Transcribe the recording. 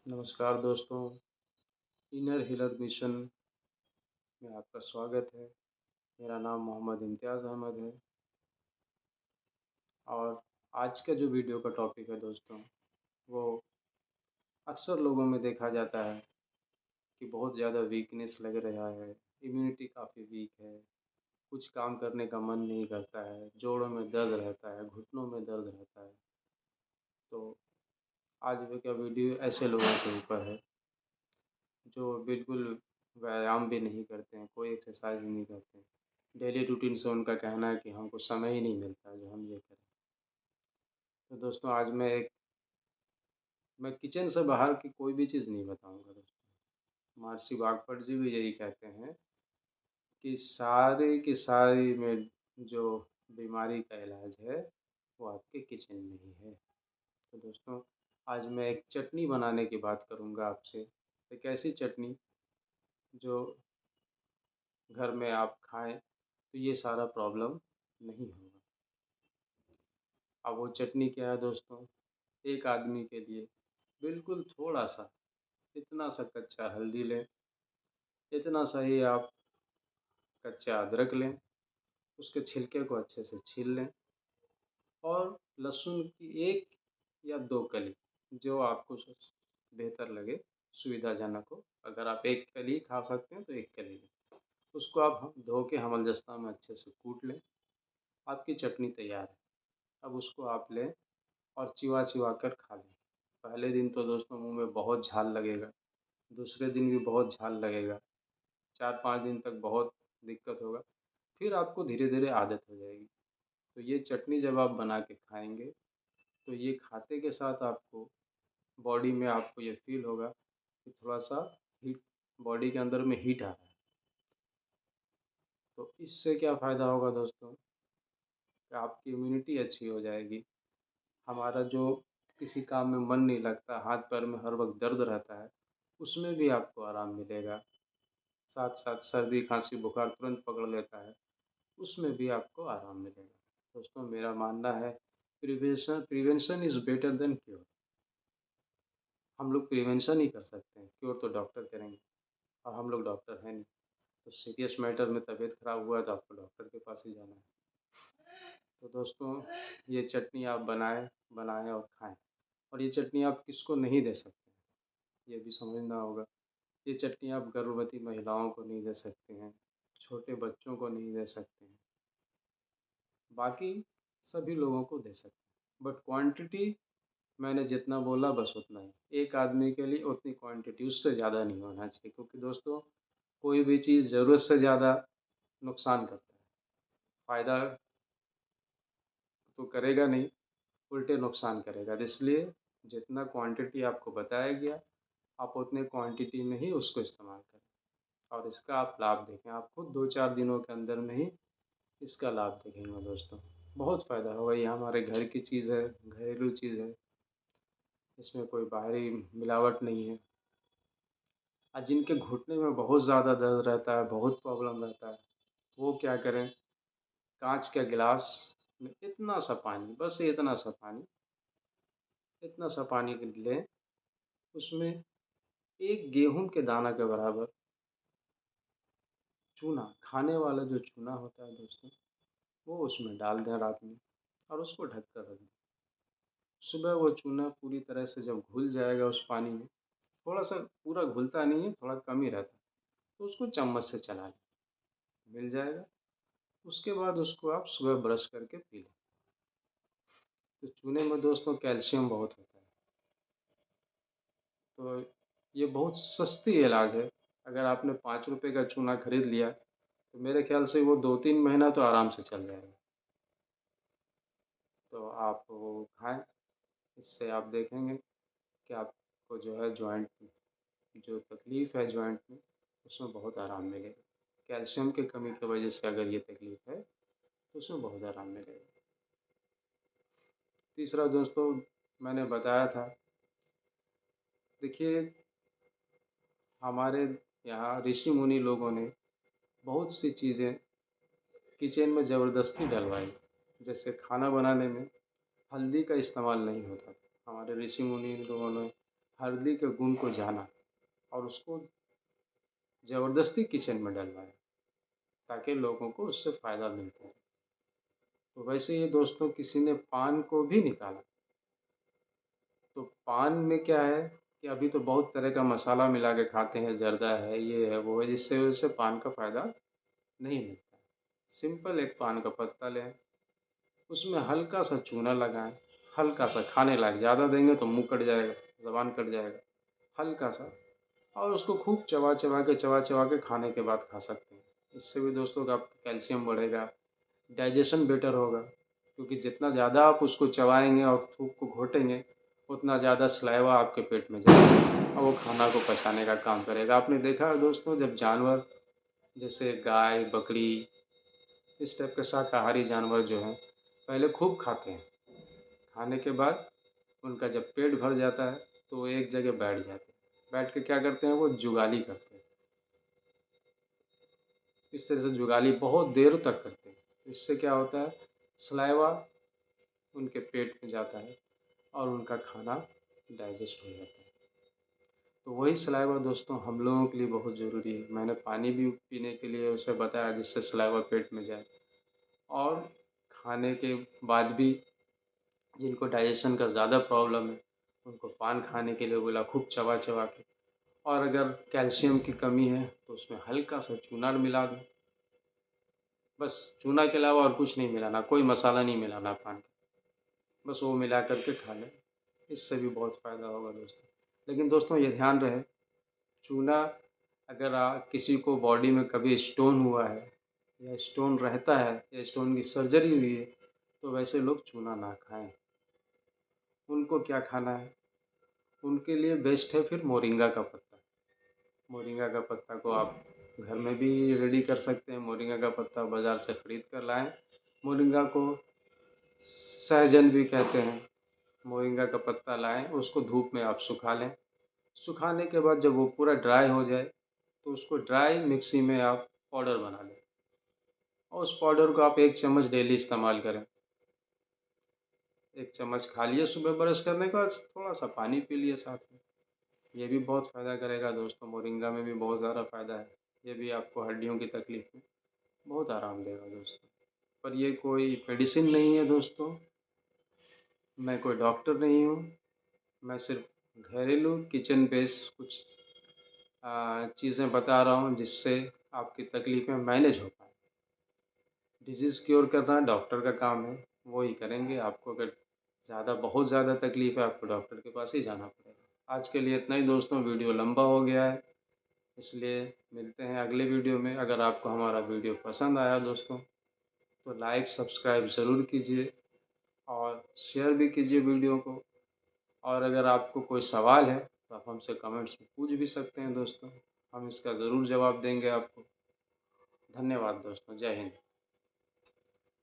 नमस्कार दोस्तों, inner healer mission में आपका स्वागत है। मेरा नाम मोहम्मद इम्तियाज़ अहमद है और आज का जो वीडियो का टॉपिक है दोस्तों, वो अक्सर लोगों में देखा जाता है कि बहुत ज़्यादा वीकनेस लग रहा है, इम्यूनिटी काफ़ी वीक है, कुछ काम करने का मन नहीं करता है, जोड़ों में दर्द रहता है, घुटनों में दर्द रहता है। तो आज का वीडियो ऐसे लोगों के ऊपर है जो बिल्कुल व्यायाम भी नहीं करते हैं, कोई एक्सरसाइज नहीं करते हैं। डेली रूटीन से उनका कहना है कि हमको समय ही नहीं मिलता है जो हम ये करें। तो दोस्तों आज मैं किचन से बाहर की कोई भी चीज़ नहीं बताऊंगा दोस्तों। महर्षि वाजपेयी जी भी यही कहते हैं कि सारी की सारी में जो बीमारी का इलाज है वो आपके किचन में ही है। तो दोस्तों आज मैं एक चटनी बनाने की बात करूंगा आपसे। एक ऐसी चटनी जो घर में आप खाएं तो ये सारा प्रॉब्लम नहीं होगा। अब वो चटनी क्या है दोस्तों, एक आदमी के लिए बिल्कुल थोड़ा सा, इतना सा कच्चा हल्दी लें, इतना सा ही आप कच्चा अदरक लें, उसके छिलके को अच्छे से छील लें और लहसुन की एक या दो कली, जो आपको बेहतर लगे, सुविधाजनक हो। अगर आप एक कली खा सकते हैं तो एक कली लें, उसको आप धो के हमलदस्ता में अच्छे से कूट लें। आपकी चटनी तैयार है। अब उसको आप लें और चिवा चिवा कर खा लें। पहले दिन तो दोस्तों मुंह में बहुत झाल लगेगा, दूसरे दिन भी बहुत झाल लगेगा, 4-5 दिन तक बहुत दिक्कत होगा, फिर आपको धीरे धीरे आदत हो जाएगी। तो ये चटनी जब आप बना के खाएंगे तो ये खाते के साथ आपको बॉडी में आपको ये फील होगा कि थोड़ा सा हीट, बॉडी के अंदर में हीट आ रहा है। तो इससे क्या फ़ायदा होगा दोस्तों कि आपकी इम्यूनिटी अच्छी हो जाएगी। हमारा जो किसी काम में मन नहीं लगता, हाथ पैर में हर वक्त दर्द रहता है, उसमें भी आपको आराम मिलेगा। साथ साथ सर्दी खांसी बुखार तुरंत पकड़ लेता है, उसमें भी आपको आराम मिलेगा। दोस्तों मेरा मानना है prevention prevention is better than cure. हम लोग प्रिवेंशन ही कर सकते हैं, क्योर तो डॉक्टर करेंगे और हम लोग डॉक्टर हैं नहीं। तो सीरियस मैटर में तबीयत खराब हुआ है तो आपको डॉक्टर के पास ही जाना है। तो दोस्तों ये चटनी आप बनाएं और खाएं। और ये चटनी आप किसको नहीं दे सकते हैं, ये भी समझना होगा। ये चटनी आप गर्भवती महिलाओं को नहीं दे सकते हैं, छोटे बच्चों को नहीं दे सकते हैं, बाकी सभी लोगों को दे सकते हैं। बट क्वांटिटी मैंने जितना बोला बस उतना ही, एक आदमी के लिए उतनी क्वांटिटी, उससे ज़्यादा नहीं होना चाहिए। क्योंकि दोस्तों कोई भी चीज़ ज़रूरत से ज़्यादा नुकसान करता है, फ़ायदा तो करेगा नहीं, उल्टे नुकसान करेगा। तो इसलिए जितना क्वांटिटी आपको बताया गया, आप उतने क्वांटिटी में ही उसको इस्तेमाल करें और इसका आप लाभ देखें। आप खुद 2-4 दिनों के अंदर में ही इसका लाभ देखेंगे दोस्तों। बहुत फ़ायदा होगा। ये हमारे घर की चीज़ है, घरेलू चीज़ है, इसमें कोई बाहरी मिलावट नहीं है। और जिनके घुटने में बहुत ज़्यादा दर्द रहता है, बहुत प्रॉब्लम रहता है, वो क्या करें, कांच का गिलास में इतना सा पानी, बस इतना सा पानी, इतना सा पानी लें, उसमें एक गेहूँ के दाना के बराबर चूना, खाने वाला जो चूना होता है दोस्तों, वो उसमें डाल दें रात में और उसको ढक कर रख दें। सुबह वो चूना पूरी तरह से जब घुल जाएगा उस पानी में, थोड़ा सा, पूरा घुलता नहीं है, थोड़ा कम ही रहता है, तो उसको चम्मच से चला लें, मिल जाएगा। उसके बाद उसको आप सुबह ब्रश करके पी लें। तो चूने में दोस्तों कैल्शियम बहुत होता है। तो ये बहुत सस्ती इलाज है। अगर आपने 5 रुपए का चूना खरीद लिया तो मेरे ख्याल से वो 2-3 महीना तो आराम से चल जाएगा। तो आप वो खाएँ, इससे आप देखेंगे कि आपको जो है जॉइंट जो तकलीफ़ है जॉइंट में, उसमें बहुत आराम मिलेगा। कैल्शियम की कमी की वजह से अगर ये तकलीफ़ है तो उसमें बहुत आराम मिलेगा। तीसरा दोस्तों मैंने बताया था, देखिए हमारे यहाँ ऋषि मुनि लोगों ने बहुत सी चीज़ें किचन में ज़बरदस्ती डलवाई। जैसे खाना बनाने में हल्दी का इस्तेमाल नहीं होता था। हमारे ऋषि मुनि लोगों ने हल्दी के गुण को जाना और उसको ज़बरदस्ती किचन में डलवाया ताकि लोगों को उससे फ़ायदा मिलता है। तो वैसे ही दोस्तों किसी ने पान को भी निकाला। तो पान में क्या है कि अभी तो बहुत तरह का मसाला मिला के खाते हैं, जर्दा है, ये है, वो है, जिससे वजह से पान का फ़ायदा नहीं मिलता। सिंपल एक पान का पत्ता लें, उसमें हल्का-सा चूना लगाएँ, हल्का-सा खाने लायक, ज़्यादा देंगे तो मुँह कट जाएगा, ज़ुबान कट जाएगा, हल्का-सा और उसको खूब चबा-चबा के खाने के बाद खा सकते हैं। इससे भी दोस्तों का आपका कैल्शियम बढ़ेगा, डाइजेशन बेटर होगा क्योंकि जितना ज़्यादा आप उसको चबाएँगे और थूक को घोटेंगे, उतना ज़्यादा सलाइवा आपके पेट में जाएगा और वो खाना को पचाने का काम करेगा। आपने देखा है दोस्तों जब जानवर जैसे गाय, बकरी इस टाइप के शाकाहारी जानवर जो हैं, पहले खूब खाते हैं। खाने के बाद उनका जब पेट भर जाता है, तो वो एक जगह बैठ जाते हैं। बैठ के क्या करते हैं वो जुगाली करते हैं। इस तरह से जुगाली बहुत देर तक करते हैं। इससे क्या होता है सलाइवा उनके पेट में जाता है और उनका खाना डाइजेस्ट हो जाता है। तो वही सलाइवा दोस्तों हम लोगों के लिए बहुत ज़रूरी है। मैंने पानी भी पीने के लिए उसे बताया जिससे सलाइवा पेट में जाए और खाने के बाद भी जिनको डाइजेशन का ज़्यादा प्रॉब्लम है, उनको पान खाने के लिए बोला खूब चबा-चबा के और अगर कैल्शियम की कमी है, तो उसमें हल्का-सा चूना मिला दें। बस चूना के अलावा और कुछ नहीं मिलाना, कोई मसाला नहीं मिलाना पान के, बस वो मिला कर के खा लें। इससे भी बहुत फ़ायदा होगा दोस्तों। लेकिन दोस्तों ये ध्यान रहे, चूना अगर किसी को बॉडी में कभी स्टोन हुआ है या स्टोन रहता है या स्टोन की सर्जरी हुई है, तो वैसे लोग चूना ना खाएँ। उनको क्या खाना है, उनके लिए बेस्ट है फिर मोरिंगा का पत्ता। मोरिंगा का पत्ता को आप घर में भी रेडी कर सकते हैं। मोरिंगा का पत्ता बाज़ार से खरीद कर लाएँ। मोरिंगा को सहजन भी कहते हैं। मोरिंगा का पत्ता लाएँ, उसको धूप में आप सुखा लें। सुखाने के बाद जब वो पूरा ड्राई हो जाए, तो उसको ड्राई मिक्सी में आप पाउडर बना लें और उस पाउडर को आप 1 चम्मच डेली इस्तेमाल करें। 1 चम्मच खा लिए सुबह ब्रश करने के बाद, थोड़ा-सा पानी पी लिए साथ में। ये भी बहुत फ़ायदा करेगा दोस्तों, मोरिंगा में भी बहुत ज़्यादा फ़ायदा है। ये भी आपको हड्डियों की तकलीफ़ में बहुत आराम देगा दोस्तों। पर ये कोई मेडिसिन नहीं है दोस्तों, मैं कोई डॉक्टर नहीं हूँ, मैं सिर्फ़ घरेलू किचन बेस्ड कुछ चीज़ें बता रहा हूँ जिससे आपकी तकलीफ़ें मैनेज हो पाएँ। डिज़ीज़ क्योर करना डॉक्टर का काम है, वो ही करेंगे। आपको अगर बहुत ज़्यादा तकलीफ़ है, आपको डॉक्टर के पास ही जाना पड़ेगा। आज के लिए इतना ही दोस्तों, वीडियो लंबा हो गया है, इसलिए मिलते हैं अगले वीडियो में। अगर आपको हमारा वीडियो पसंद आया दोस्तों, तो लाइक, सब्सक्राइब ज़रूर कीजिए और शेयर भी कीजिए वीडियो को। और अगर आपको कोई सवाल है, तो आप हमसे कमेंट्स में पूछ भी सकते हैं दोस्तों। हम इसका ज़रूर जवाब देंगे आपको। धन्यवाद दोस्तों, जय हिंद।